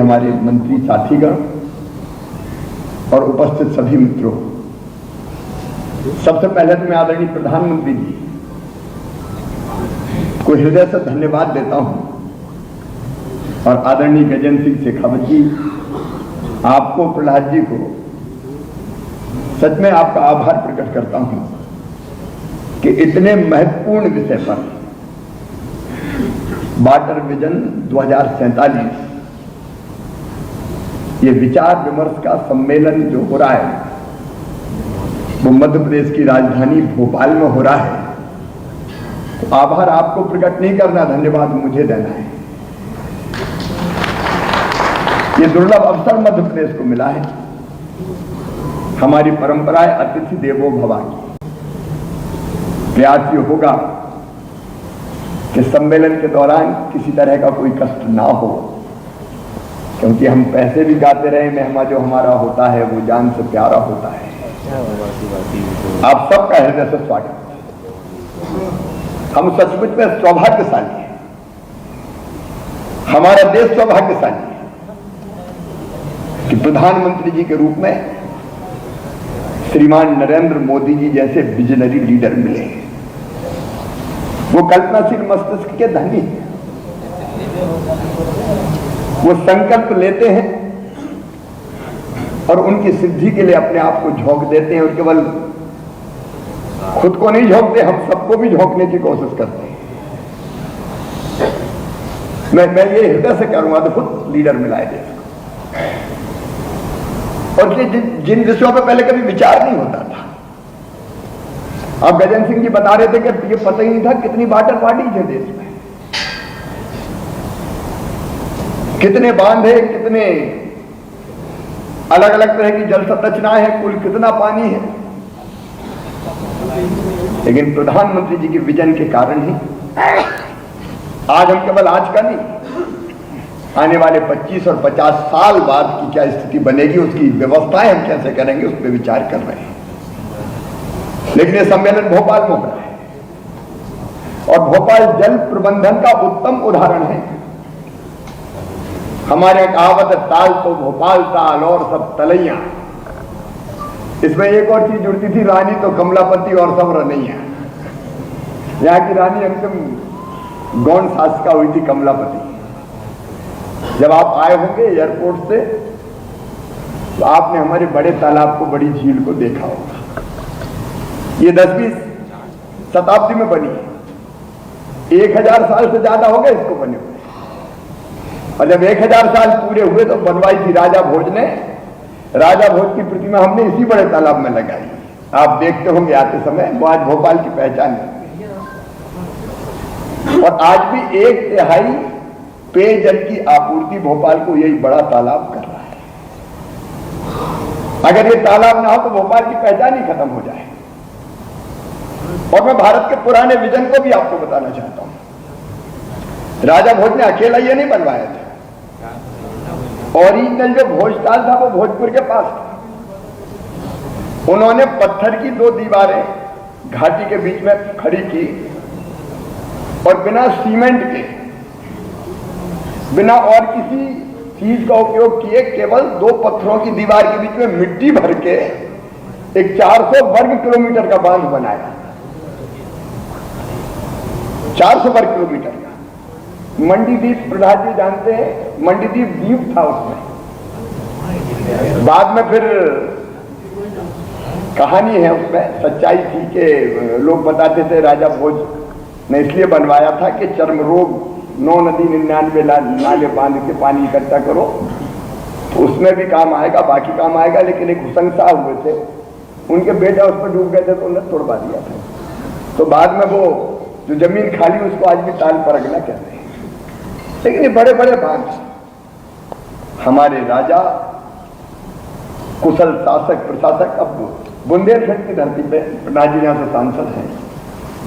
हमारे मंत्री साथीगण और उपस्थित सभी मित्रों, सबसे पहले तो मैं आदरणीय प्रधानमंत्री जी को हृदय से धन्यवाद देता हूं और आदरणीय गजेंद्र सिंह शेखावत जी, आपको, प्रहलाद जी को सच में आपका आभार प्रकट करता हूं कि इतने महत्वपूर्ण विषय पर वाटर विजन 2047 ये विचार विमर्श का सम्मेलन जो हो रहा है वो मध्य प्रदेश की राजधानी भोपाल में हो रहा है। तो आभार आपको प्रकट नहीं करना, धन्यवाद मुझे देना है। ये दुर्लभ अवसर मध्य प्रदेश को मिला है। हमारी परंपरा है अतिथि देवो भव की। प्रयास ये होगा कि सम्मेलन के दौरान किसी तरह का कोई कष्ट ना हो, क्योंकि हम पैसे भी गाते रहे, मेहमा जो हमारा होता है वो जान से प्यारा होता है। आप सबका हृदय से स्वागत। हम सचमुच में सौभाग्यशाली हैं, हमारा देश सौभाग्यशाली है कि प्रधानमंत्री जी के रूप में श्रीमान नरेंद्र मोदी जी जैसे विजनरी लीडर मिले। वो कल्पनाशील मस्तिष्क के धनी हैं, वो संकल्प लेते हैं और उनकी सिद्धि के लिए अपने आप को झोंक देते हैं और केवल खुद को नहीं झोंकते, हम सबको भी झोंकने की कोशिश करते हैं। मैं ये हृदय से करूंगा तो खुद लीडर मिलाए देश को। और ये जिन विषयों पर पहले कभी विचार नहीं होता था, अब गजेंद्र सिंह जी बता रहे थे कि ये पता ही नहीं था कितनी वाटर बॉडीज है देश में, कितने बांध है, कितने अलग अलग तरह की जल संरचना है, कुल कितना पानी है। लेकिन प्रधानमंत्री जी के विजन के कारण ही आज हम केवल आज का नहीं, आने वाले 25 और 50 साल बाद की क्या स्थिति बनेगी, उसकी व्यवस्थाएं हम कैसे करेंगे, उस पर विचार कर रहे हैं। लेकिन ये सम्मेलन भोपाल में हो रहा है और भोपाल जल प्रबंधन का उत्तम उदाहरण है। हमारे कहावत है, ताल तो भोपाल ताल और सब तलैया। इसमें एक और चीज जुड़ती थी, रानी तो कमलापति और सब रनैया। यहाँ की रानी अंतिम गौण शासिका हुई थी कमलापति। जब आप आए होंगे एयरपोर्ट से तो आपने हमारे बड़े तालाब को, बड़ी झील को देखा होगा। ये 10वीं शताब्दी में बनी है, 1000 साल से ज्यादा हो गए इसको बने हुए। और जब 1000 साल पूरे हुए तो बनवाई थी राजा भोज ने। राजा भोज की प्रतिमा हमने इसी बड़े तालाब में लगाई। आप देखते होंगे आते समय, वो आज भोपाल की पहचान है। और आज भी 1/3 पेयजल की आपूर्ति भोपाल को यही बड़ा तालाब कर रहा है। अगर ये तालाब ना हो तो भोपाल की पहचान ही खत्म हो जाए। और मैं भारत के पुराने विजन को भी आपको बताना चाहता हूं। राजा भोज ने अकेला ये नहीं बनवाया था। ओरिजिनल जो भोजताल था वो भोजपुर के पास था। उन्होंने पत्थर की 2 दीवारें घाटी के बीच में खड़ी की और बिना सीमेंट के, बिना और किसी चीज का उपयोग किए, केवल 2 पत्थरों की दीवार के बीच में मिट्टी भर के एक 400 वर्ग किलोमीटर का बांध बनाया। 400 वर्ग किलोमीटर का। मंडीदीप, प्रहलाद जी जानते हैं, मंडीदीप द्वीप था उसमें। बाद में फिर कहानी है उसमें, सच्चाई थी कि लोग बताते थे राजा भोज ने इसलिए बनवाया था कि चर्म रोग 9 नदी 99 नाले बांध के पानी इकट्ठा करो, तो उसमें भी काम आएगा, बाकी काम आएगा। लेकिन एक हुसैन साहब हुए थे, उनके बेटा उस पर डूब गए थे तो उन्हें तोड़वा दिया था। तो बाद में वो जो जमीन खाली उसको आज भी ताल परगना कहते हैं। लेकिन ये बड़े बड़े बांध, हमारे राजा कुशल शासक प्रशासक। अब बुंदेलखंड की धरती पे प्रहलाद जी यहाँ से सांसद हैं।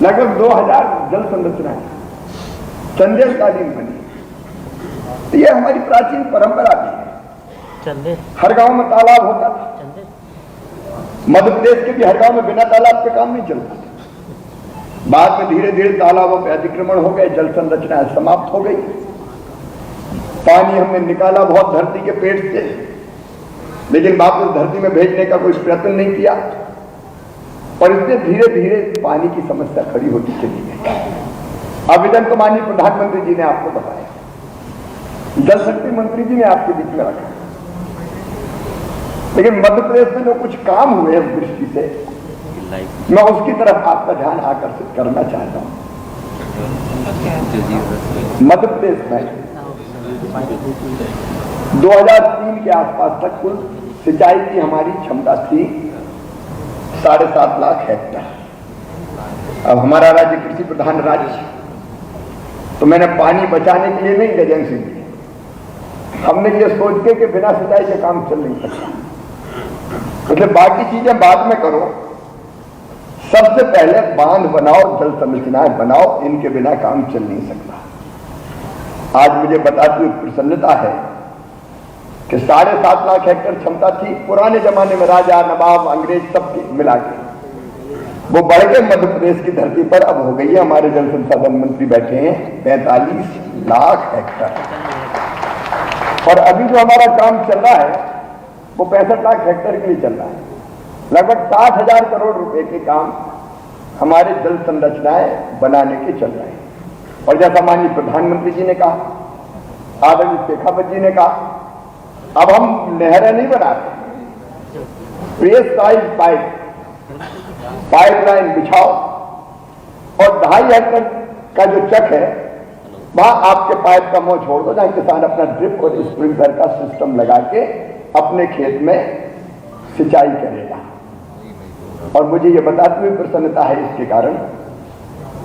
लगभग 2000 जल संरचनाएं चंदेलकालीन बनी। ये हमारी प्राचीन परंपरा भी है। हर गांव में तालाब होता था। मध्य प्रदेश के भी हर गांव में बिना तालाब के काम नहीं चलता। बाद में धीरे धीरे तालाबों पे अतिक्रमण हो गए, जल संरचना समाप्त हो गई। पानी हमने निकाला बहुत धरती के पेट से, लेकिन वापस धरती में भेजने का कोई प्रयत्न नहीं किया, और इससे धीरे धीरे पानी की समस्या खड़ी होती चली गई। आवेदन तो माननीय प्रधानमंत्री जी ने आपको बताया, जल शक्ति मंत्री जी ने आपके बीच में रखा, लेकिन मध्य प्रदेश में जो कुछ काम हुए इस दृष्टि से मैं उसकी तरफ आपका ध्यान आकर्षित करना चाहता हूं। मध्य प्रदेश में 2003 के आसपास तक कुल सिंचाई की हमारी क्षमता थी 7.5 लाख हेक्टेयर। अब हमारा राज्य कृषि प्रधान राज्य, तो मैंने पानी बचाने के लिए नहीं एजेंसी दी, हमने ये सोच के कि बिना सिंचाई के काम चल नहीं सकता, मतलब बाकी चीजें बाद में करो, सबसे पहले बांध बनाओ, जल संरचनाएं बनाओ, इनके बिना काम चल नहीं सकता। आज मुझे बताते हुए प्रसन्नता है कि 7.5 लाख हेक्टेयर क्षमता थी पुराने जमाने में, राजा नवाब अंग्रेज सब मिला के, वो बढ़ के मध्य प्रदेश की धरती पर अब हो गई है, हमारे जल संसाधन मंत्री बैठे हैं, 45 लाख हेक्टेयर। और अभी जो हमारा काम चल रहा है वो 65 लाख हेक्टेयर के लिए चल रहा है। लगभग 60,000 करोड़ रुपए के काम हमारे जल संरचनाएं बनाने के चल रहे हैं। और जैसा माननीय प्रधानमंत्री जी ने कहा, आदरणीय शेखावत जी ने कहा, अब हम नहरें नहीं बनाते, प्रेस साइज पाइपलाइन बिछाओ, और 2.5 हेक्टेयर का जो चक है वहां आपके पाइप का मुंह छोड़ दो, जहां किसान अपना ड्रिप और स्प्रिंकलर का सिस्टम लगा के अपने खेत में सिंचाई करेगा। और मुझे ये बताते हुए प्रसन्नता है, इसके कारण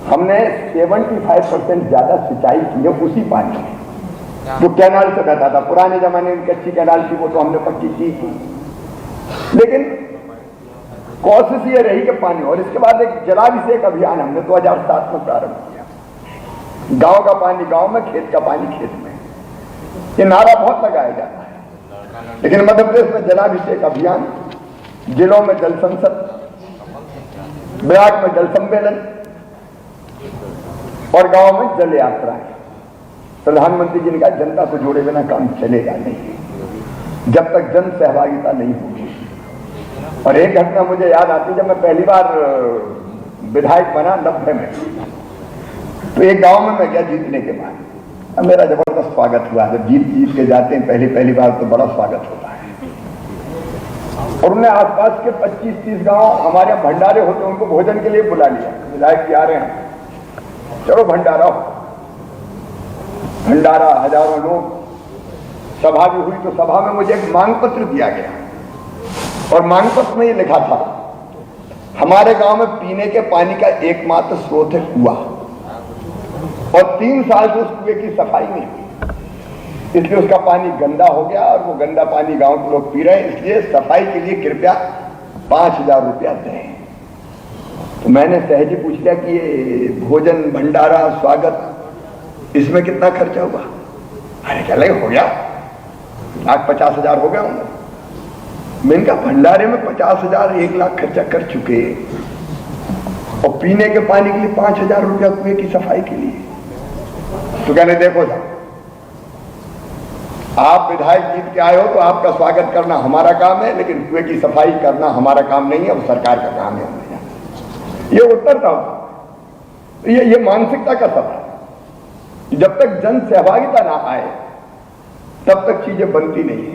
हमने 75% ज्यादा सिंचाई की है उसी पानी में जो कैनाल से बहता था। पुराने जमाने में कच्ची कैनाल थी, वो तो हमने पक्की की थी, लेकिन कोशिश ये रही कि पानी। और इसके बाद एक जलाभिषेक अभियान हमने 2007 में प्रारंभ किया, गांव का पानी गांव में, खेत का पानी खेत में। ये नारा बहुत लगाया जाता है, लेकिन मध्य प्रदेश में जलाभिषेक अभियान, जिलों में जल संसद, ब्लॉक में जल सम्मेलन और गांव में जल यात्राएं। प्रधानमंत्री जी ने कहा जनता को जोड़े बिना काम चलेगा नहीं, जब तक जन सहभागिता नहीं होगी। और एक घटना मुझे याद आती, जब मैं पहली बार विधायक बना 90 में, तो एक गांव में मैं गया जीतने के बाद, अब मेरा जबरदस्त स्वागत हुआ। जब जीत के जाते हैं पहली बार तो बड़ा स्वागत होता है। और उन्हें आसपास के 25-30 गांव हमारे भंडारे होते, उनको भोजन के लिए बुला लिया, विधायक जी आ रहे हैं, चलो भंडारा हो। भंडारा, हजारों लोग, सभा भी हुई। तो सभा में मुझे एक मांग पत्र दिया गया, और मांग पत्र में ये लिखा था, हमारे गांव में पीने के पानी का एकमात्र स्रोत है कुआं, और 3 साल से उस कुएं की सफाई नहीं हुई, इसलिए उसका पानी गंदा हो गया, और वो गंदा पानी गांव के लोग पी रहे हैं, इसलिए सफाई के लिए कृपया 5,000 रुपया दें। तो मैंने सहज ही पूछ लिया कि ये भोजन, भंडारा, स्वागत, इसमें कितना खर्चा हुआ? अरे क्या लगे, हो गया 1,50,000 हो गया होंगे। मैंने कहा भंडारे में 50,000, 1 लाख खर्चा कर चुके, और पीने के पानी के लिए 5,000 रुपया कुएं की सफाई के लिए। तो कहने देखो साहब, आप विधायक जीत के आए हो तो आपका स्वागत करना हमारा काम है, लेकिन कुएं की सफाई करना हमारा काम नहीं है, वो सरकार का काम है। ये उत्तर था, ये मानसिकता का सवाल। जब तक जन सहभागिता ना आए तब तक चीजें बनती नहीं है।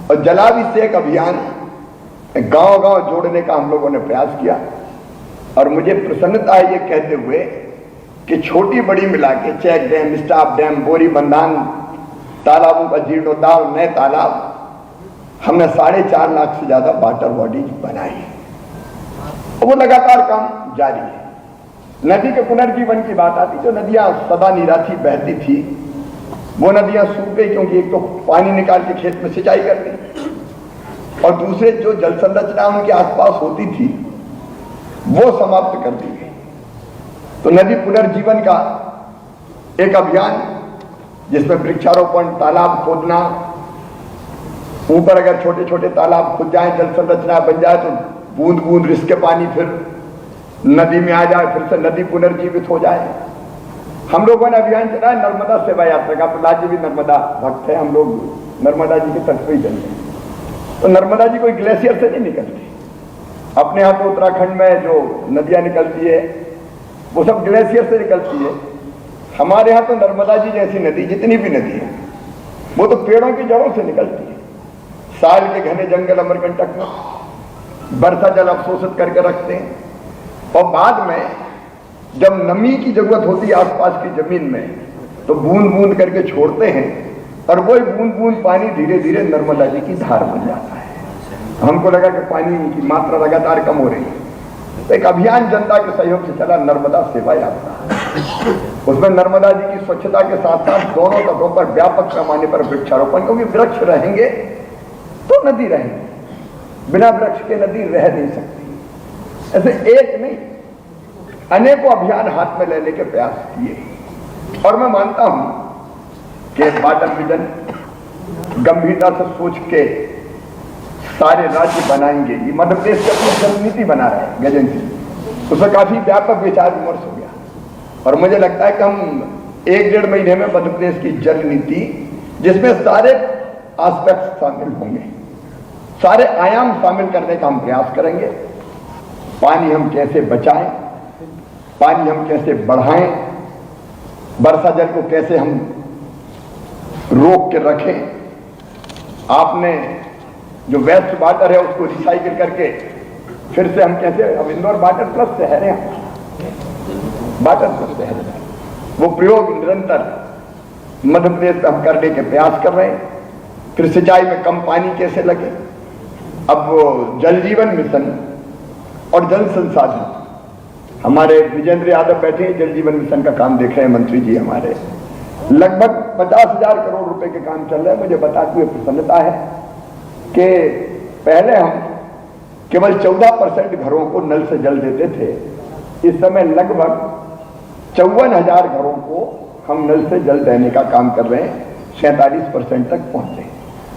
और जलाभिषेक अभियान गांव-गांव जोड़ने का हम लोगों ने प्रयास किया, और मुझे प्रसन्नता है ये कहते हुए कि छोटी बड़ी मिला के चेक डैम, स्टाफ डैम, बोरी बंधान, तालाबों का जीर्णोद्धार, नए तालाब, हमने 4.5 लाख से ज्यादा वाटर बॉडीज बनाई, और वो लगातार काम जारी है। नदी के पुनर्जीवन की बात आती, जो नदियां सदा निराथी बहती थी, वो नदियां सूख गई, क्योंकि एक तो पानी निकाल के खेत में सिंचाई करनी, और दूसरे जो जल संरचना उनके आसपास होती थी वो समाप्त कर दी गई। तो नदी पुनर्जीवन का एक अभियान, जिसमें वृक्षारोपण, तालाब खोदना, ऊपर अगर छोटे छोटे तालाब खुद जाए, जल संरचना बन जाए, तो बूंद बूंद रिस के पानी फिर नदी में आ जाए, फिर से नदी पुनर्जीवित हो जाए। हम लोगों ने अभियान चलाया नर्मदा सेवा यात्रा का। प्रहलाद जी भी नर्मदा भक्त है, हम लोग नर्मदा जी के तट पर ही चलते हैं। तो नर्मदा जी कोई ग्लेशियर से नहीं निकलती। अपने यहाँ तो उत्तराखंड में जो नदियाँ निकलती है वो सब ग्लेशियर से निकलती है। हमारे यहाँ तो नर्मदा जी जैसी नदी, जितनी भी नदी है, वो तो पेड़ों की जड़ों से निकलती है। साल के घने जंगल अमरकंटक में वर्षा जल अवशोषित करके रखते हैं, और बाद में जब नमी की जरूरत होती है आसपास की जमीन में, तो बूंद बूंद करके छोड़ते हैं, और वही बूंद बूंद पानी धीरे धीरे नर्मदा जी की धार बन जाता है। हमको लगा कि पानी की मात्रा लगातार कम हो रही है, तो एक अभियान जनता के सहयोग से चला, नर्मदा सेवा यात्रा। उसमें नर्मदा जी की स्वच्छता के साथ साथ दोनों तटों पर व्यापक पैमाने पर वृक्षारोपण, क्योंकि वृक्ष रहेंगे तो नदी रहेगी, बिना वृक्ष के नदी रह नहीं सकती। ऐसे एक नहीं, अनेकों अभियान हाथ में लेने के प्रयास किए, और मैं मानता हूं कि वाटर विजन गंभीरता से सोच के सारे राज्य बनाएंगे। ये मध्य प्रदेश की अपनी जल नीति बना रहा है गजेंद्र सिंह, उसमें काफी व्यापक विचार विमर्श हो गया, और मुझे लगता है कि हम 1-1.5 महीने में मध्य प्रदेश की जल नीति, जिसमें सारे एस्पेक्ट शामिल होंगे, सारे आयाम शामिल करने का हम प्रयास करेंगे। पानी हम कैसे बचाएं, पानी हम कैसे बढ़ाएं, वर्षा जल को कैसे हम रोक के रखें, आपने जो वेस्ट वाटर है उसको रिसाइकिल करके फिर से हम कैसे, अब इंदौर वाटर प्लस शहर है, वाटर प्लस शहर है, वो प्रयोग निरंतर मध्य प्रदेश में हम करने के प्रयास कर रहे हैं। फिर सिंचाई में कम पानी कैसे लगे, अब वो जल जीवन मिशन और जल संसाधन, हमारे विजेंद्र यादव बैठे हैं, जल जीवन मिशन का काम देख रहे हैं मंत्री जी हमारे, लगभग 50,000 करोड़ रुपए के काम चल रहे हैं। मुझे बताते हुए प्रसन्नता है कि पहले हम केवल 14% घरों को नल से जल देते थे, इस समय लगभग 54,000 घरों को हम नल से जल देने का काम कर रहे हैं, 47% तक पहुंचे।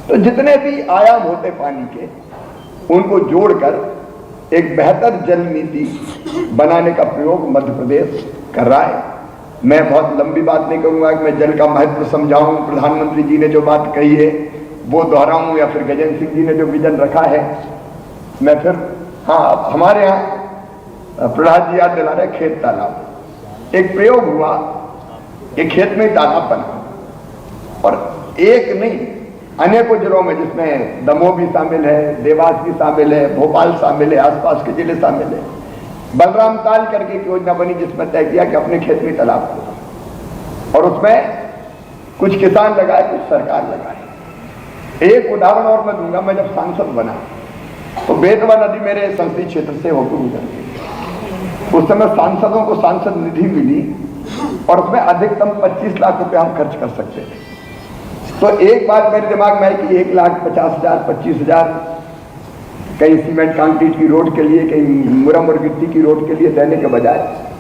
तो जितने भी आयाम होते पानी के, उनको जोड़कर एक बेहतर जल नीति बनाने का प्रयोग मध्य प्रदेश कर रहा है। मैं बहुत लंबी बात नहीं कहूंगा कि मैं जल का महत्व समझाऊं, प्रधानमंत्री जी ने जो बात कही है वो दोहराऊं, या फिर गजेंद्र सिंह जी ने जो विजन रखा है मैं फिर, हाँ, हमारे यहाँ प्रहलाद जी याद दिला रहे, खेत तालाब एक प्रयोग हुआ, एक खेत में तालाब बना, और एक नहीं अनेकों जिलों में, जिसमें दमोह भी शामिल है, देवास भी शामिल है, भोपाल शामिल है, आसपास के जिले शामिल है। बलराम ताल करके एक योजना बनी जिसमें तय किया कि अपने खेत में तालाब खोदो, और उसमें कुछ किसान लगाए, कुछ सरकार लगाए। एक उदाहरण और मैं दूंगा, मैं जब सांसद बना तो बेतवा नदी मेरे संसदीय क्षेत्र से होकर गुजरती, उस समय सांसदों को सांसद निधि मिली, और उसमें अधिकतम 25 लाख रुपए हम खर्च कर सकते थे। तो एक बात मेरे दिमाग में आई कि 1,50,000, 25,000 कहीं सीमेंट कंक्रीट की रोड के लिए, कहीं मुरम और गिट्टी की रोड के लिए देने के बजाय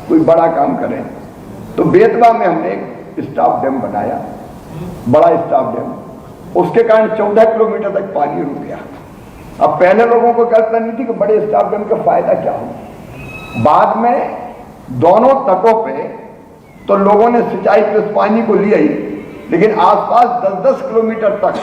कोई बड़ा काम करें। तो बेतवा में हमने एक स्टॉप डैम बनाया, बड़ा स्टॉप डैम, उसके कारण 14 किलोमीटर तक पानी रुक गया। अब पहले लोगों को कल्पना नहीं थी कि बड़े स्टॉप डैम का फायदा क्या हो। बाद में दोनों तटों पे तो लोगों ने सिंचाई के उस पानी को लिया ही, लेकिन आसपास 10-10 किलोमीटर तक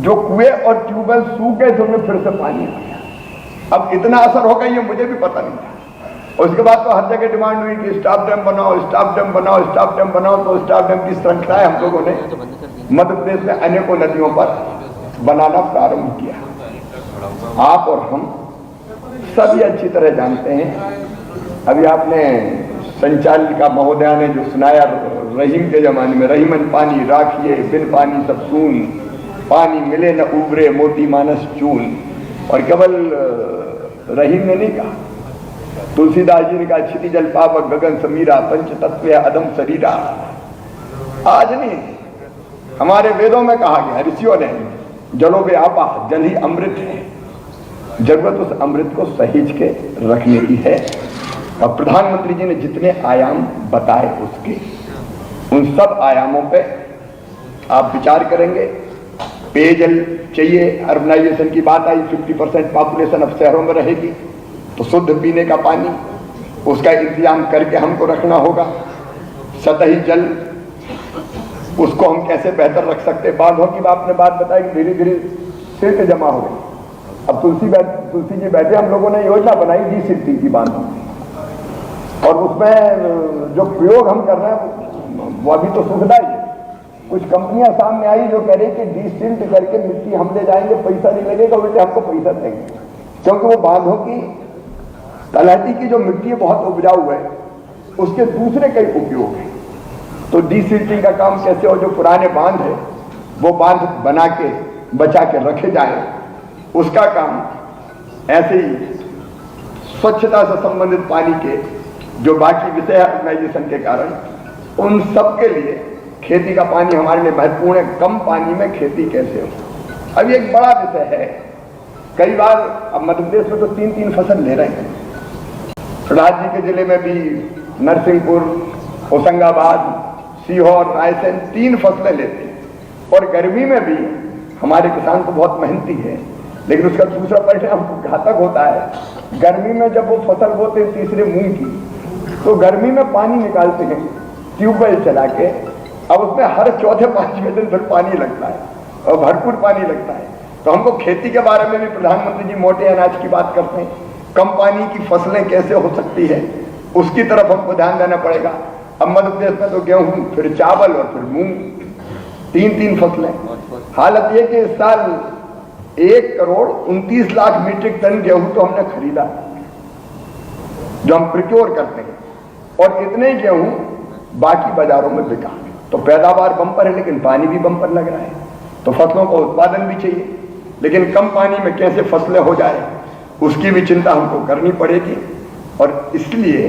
जो कुएं और ट्यूबवेल सूख गए थे उनमें फिर से पानी आ गया। अब इतना असर होगा ये मुझे भी पता नहीं था। उसके बाद तो हर जगह डिमांड हुई कि स्टॉप डैम बनाओ, स्टॉप डैम बनाओ, स्टॉप डैम बनाओ। तो स्टॉप डैम की श्रृंखलाएं हम लोगों ने मध्य प्रदेश में अनेकों नदियों पर बनाना प्रारंभ किया। आप और हम सभी अच्छी तरह जानते हैं, अभी आपने संचालिका महोदया ने जो सुनाया, रहीम के जमाने में, रहीमन पानी राखिए बिन पानी सब सून, पानी मिले न उबरे मोती मानस चून। और केवल रहीम ने नहीं कहा, तुलसीदास जी ने कहा, क्षिति जल पावक गगन समीरा, पंच तत्व अदम शरीरा। आज नहीं, हमारे वेदों में कहा गया, ऋषियों ने, जलो बे आपा, जल ही अमृत है। जरूरत उस अमृत को सहेज के रखने की है। और प्रधानमंत्री जी ने जितने आयाम बताए उसके, उन सब आयामों पे आप विचार करेंगे। पेयजल चाहिए, अर्बनाइजेशन की बात आई, 50% पॉपुलेशन अब शहरों में रहेगी, तो शुद्ध पीने का पानी उसका इंतजाम करके हमको रखना होगा। सतही जल उसको हम कैसे बेहतर रख सकते। बांधों की आपने बात बताई कि धीरे धीरे सिल्ट जमा हो गई। अब तुलसी जी बैठे, हम लोगों ने योजना बनाई डिसिल्टिंग की बांधों की, और उसमें जो प्रयोग हम कर रहे हैं वो अभी तो सुखदाई है। कुछ कंपनियां सामने आई जो कह रही कि डिसिल्ट करके मिट्टी हम ले जाएंगे, पैसा नहीं लगेगा, उल्टे हमको पैसा देंगे, क्योंकि वो बांधों की तलहटी की जो मिट्टी है बहुत उपजाऊ है, उसके दूसरे कई उपयोग हैं। तो डिसिल्टिंग का काम कैसे हो, जो पुराने बांध है वो बांध बना के बचा के रखे जाए, उसका काम। ऐसे ही स्वच्छता से संबंधित पानी के जो बाकी विषय है ऑर्गेनाइजेशन के कारण, उन सब के लिए खेती का पानी हमारे लिए महत्वपूर्ण है। कम पानी में खेती कैसे हो, अब एक बड़ा विषय है। कई बार अब मध्य प्रदेश में तो 3-3 फसल ले रहे हैं। प्रहलाद जी के जिले में भी नरसिंहपुर, होशंगाबाद, सीहोर, रायसेन 3 फसलें लेते हैं, और गर्मी में भी हमारे किसान तो बहुत मेहनती है, लेकिन उसका दूसरा परिणाम घातक होता है। गर्मी में जब वो फसल बोते हैं तीसरे मूंग की, तो गर्मी में पानी निकालते हैं ट्यूबवेल चला के, अब उसमें हर चौथे 5वें दिन फिर पानी लगता है, और भरपूर पानी लगता है। तो हमको खेती के बारे में भी प्रधानमंत्री जी मोटे अनाज की बात करते हैं, कम पानी की फसलें कैसे हो सकती है, उसकी तरफ हमको ध्यान देना पड़ेगा। अब मध्य प्रदेश में तो गेहूं, फिर चावल और फिर मूंग, 3-3 फसलें। हालत यह कि इस साल 1,29,00,000 मीट्रिक टन गेहूं तो हमने खरीदा, जो हम प्रिक्योर करते हैं, और इतने गेहूं बाकी बाजारों में बिका। तो पैदावार बम्पर है, लेकिन पानी भी बम्पर लग रहा है। तो फसलों का उत्पादन भी चाहिए, लेकिन कम पानी में कैसे फसलें हो जाए, उसकी भी चिंता हमको करनी पड़ेगी। और इसलिए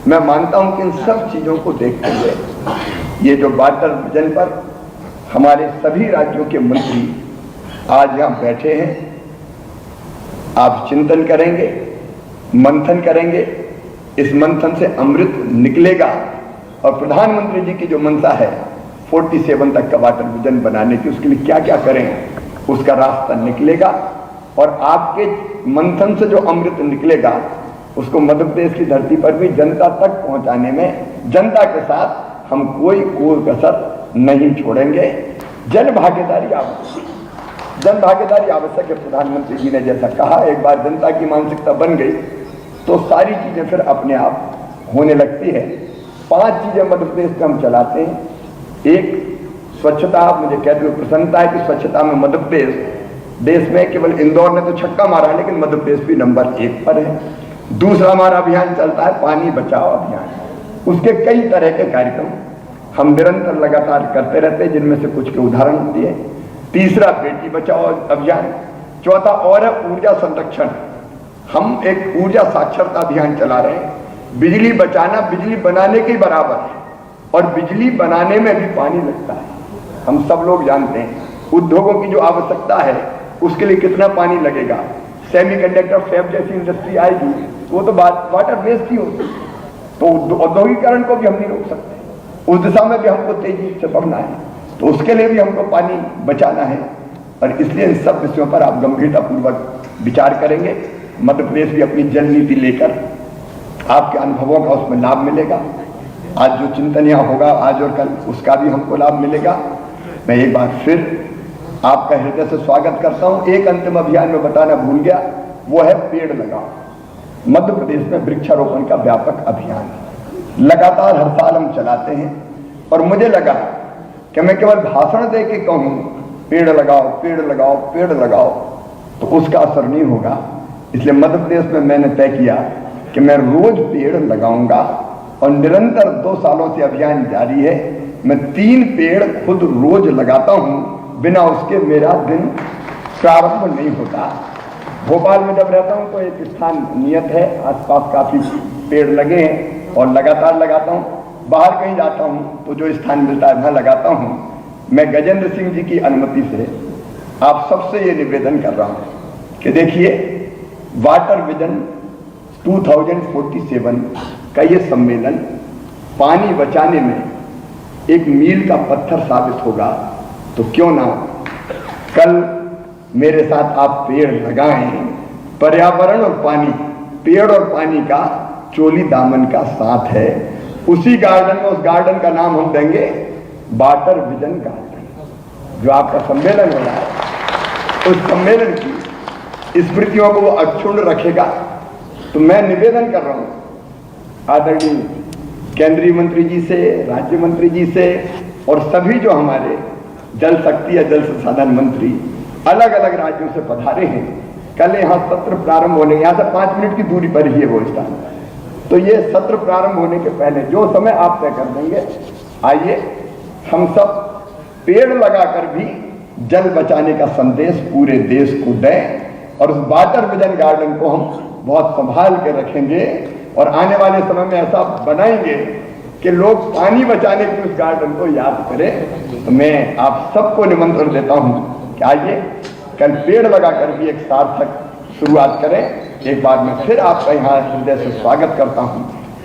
मैं मानता हूं कि इन सब चीजों को देखते हुए ये जो वाटर विजन पर हमारे सभी राज्यों के मंत्री आज यहां बैठे हैं, आप चिंतन करेंगे, मंथन करेंगे। इस मंथन से अमृत निकलेगा, और प्रधानमंत्री जी की जो मंशा है 47 तक का वाटर विजन बनाने की, उसके लिए क्या क्या करें, उसका रास्ता निकलेगा। और आपके मंथन से जो अमृत निकलेगा, उसको मध्य प्रदेश की धरती पर भी जनता तक पहुंचाने में जनता के साथ हम कोई कसर नहीं छोड़ेंगे। जन भागीदारी आवश्यक, जन भागीदारी आवश्यक है। प्रधानमंत्री जी ने जैसा कहा, एक बार जनता की मानसिकता बन गई तो सारी चीजें फिर अपने आप होने लगती है। 5 चीजें मध्य प्रदेश में हम चलाते हैं। एक, स्वच्छता। मुझे कहते हुए प्रसन्नता है कि स्वच्छता में मध्य प्रदेश देश में, केवल इंदौर ने तो छक्का मारा, लेकिन मध्य प्रदेश भी नंबर 1 पर है। दूसरा हमारा अभियान चलता है पानी बचाओ अभियान। उसके कई तरह के कार्यक्रम हम निरंतर लगातार करते रहते हैं, जिनमें से कुछ के उदाहरण दिए। तीसरा बेटी बचाओ अभियान। चौथा और है ऊर्जा संरक्षण। हम एक ऊर्जा साक्षरता अभियान चला रहे हैं। बिजली बचाना बिजली बनाने के बराबर है, और बिजली बनाने में भी पानी लगता है। हम सब लोग जानते हैं उद्योगों की जो आवश्यकता है उसके लिए कितना पानी लगेगा। सेमीकंडक्टर फैब जैसी इंडस्ट्री आएगी, वो तो वाटर वेस्ट ही होती, तो औद्योगिकरण को भी हम नहीं रोक सकते। उस दिशा में भी हमको तेजी से बढ़ना है, तो उसके लिए भी हमको पानी बचाना है। और इसलिए इन सब विषयों पर आप गंभीरतापूर्वक विचार करेंगे। मध्य प्रदेश भी अपनी जल नीति लेकर, आपके अनुभवों का उसमें लाभ मिलेगा। आज जो चिंतन यहाँ होगा आज और कल, उसका भी हमको लाभ मिलेगा। मैं एक बार फिर आपका हृदय से स्वागत करता हूँ। एक अंतिम अभियान में बताना भूल गया, वो है पेड़ लगाओ। मध्य प्रदेश में वृक्षारोपण का व्यापक अभियान लगातार हर साल हम चलाते हैं, और मुझे लगा कि मैं केवल भाषण दे के कहूँ पेड़ लगाओ पेड़ लगाओ पेड़ लगाओ तो उसका असर नहीं होगा। इसलिए मध्य प्रदेश में मैंने तय किया कि मैं रोज पेड़ लगाऊंगा, और निरंतर 2 सालों से अभियान जारी है। मैं 3 पेड़ खुद रोज लगाता हूं, बिना उसके मेरा दिन प्रारंभ नहीं होता। भोपाल में जब रहता हूं तो एक स्थान नियत है, आसपास काफी पेड़ लगे हैं और लगातार लगाता हूं। बाहर कहीं जाता हूं तो जो स्थान मिलता है वहां लगाता हूं। मैं गजेंद्र सिंह जी की अनुमति से आप सबसे ये निवेदन कर रहा हूं कि देखिए, वाटर विजन 2047 का ये सम्मेलन पानी बचाने में एक मील का पत्थर साबित होगा। तो क्यों ना कल मेरे साथ आप पेड़ लगाएं। पर्यावरण और पानी, पेड़ और पानी का चोली दामन का साथ है। उसी गार्डन में, उस गार्डन का नाम हम देंगे वाटर विजन गार्डन। जो आपका सम्मेलन हो रहा है, उस सम्मेलन की स्मृतियों को वो अक्षुण्ण रखेगा। तो मैं निवेदन कर रहा हूं आदरणीय केंद्रीय मंत्री जी से, राज्य मंत्री जी से और सभी जो हमारे जल शक्ति या जल संसाधन मंत्री अलग अलग राज्यों से पधारे हैं। कल यहाँ सत्र प्रारंभ होने, यहाँ से 5 मिनट की दूरी पर ही है वो स्थान। तो ये सत्र प्रारंभ होने के पहले जो समय आप तय कर देंगे, आइए हम सब पेड़ लगाकर भी जल बचाने का संदेश पूरे देश को दें और उस वाटर विजन गार्डन को हम बहुत संभाल के रखेंगे और आने वाले समय में ऐसा बनाएंगे कि लोग पानी बचाने के उस गार्डन को याद करें। तो मैं आप सबको निमंत्रण देता हूं कि आइए कल पेड़ लगाकर भी एक सार्थक शुरुआत करें। एक बार मैं फिर आपका यहाँ हृदय से स्वागत करता हूँ,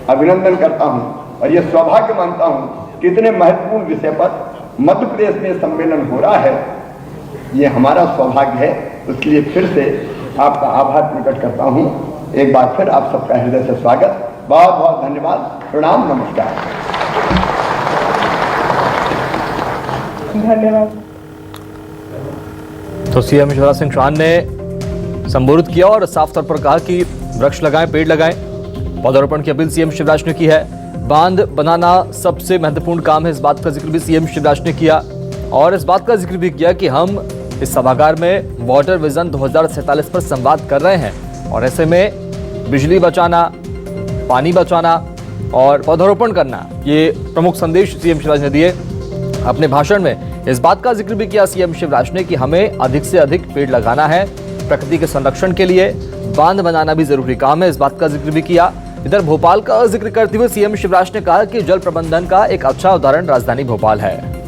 अभिनंदन करता हूँ और ये सौभाग्य मानता हूँ कि इतने महत्वपूर्ण विषय पर मध्य प्रदेश में सम्मेलन हो रहा है। ये हमारा सौभाग्य है, उसके लिए फिर से आपका आभार प्रकट करता हूँ। एक बार फिर आप सबका हृदय से स्वागत, बहुत बहुत धन्यवाद, प्रणाम, नमस्कार। धन्यवाद। तो सीएम शिवराज सिंह चौहान ने संबोधित किया और साफ तौर पर कहा कि वृक्ष लगाएं, पेड़ लगाएं। पौधारोपण की अपील सीएम शिवराज ने की है। बांध बनाना सबसे महत्वपूर्ण काम है, इस बात का जिक्र भी सीएम शिवराज ने किया और इस बात का जिक्र भी किया कि हम इस सभागार में वाटर विजन 2047 पर संवाद कर रहे हैं और ऐसे में बिजली बचाना, पानी बचाना और पौधारोपण करना, ये प्रमुख संदेश सीएम शिवराज ने दिए। अपने भाषण में इस बात का जिक्र भी किया सीएम शिवराज ने कि हमें अधिक से अधिक पेड़ लगाना है। प्रकृति के संरक्षण के लिए बांध बनाना भी जरूरी काम है, इस बात का जिक्र भी किया। इधर भोपाल का जिक्र करते हुए सीएम शिवराज ने कहा कि जल प्रबंधन का एक अच्छा उदाहरण राजधानी भोपाल है।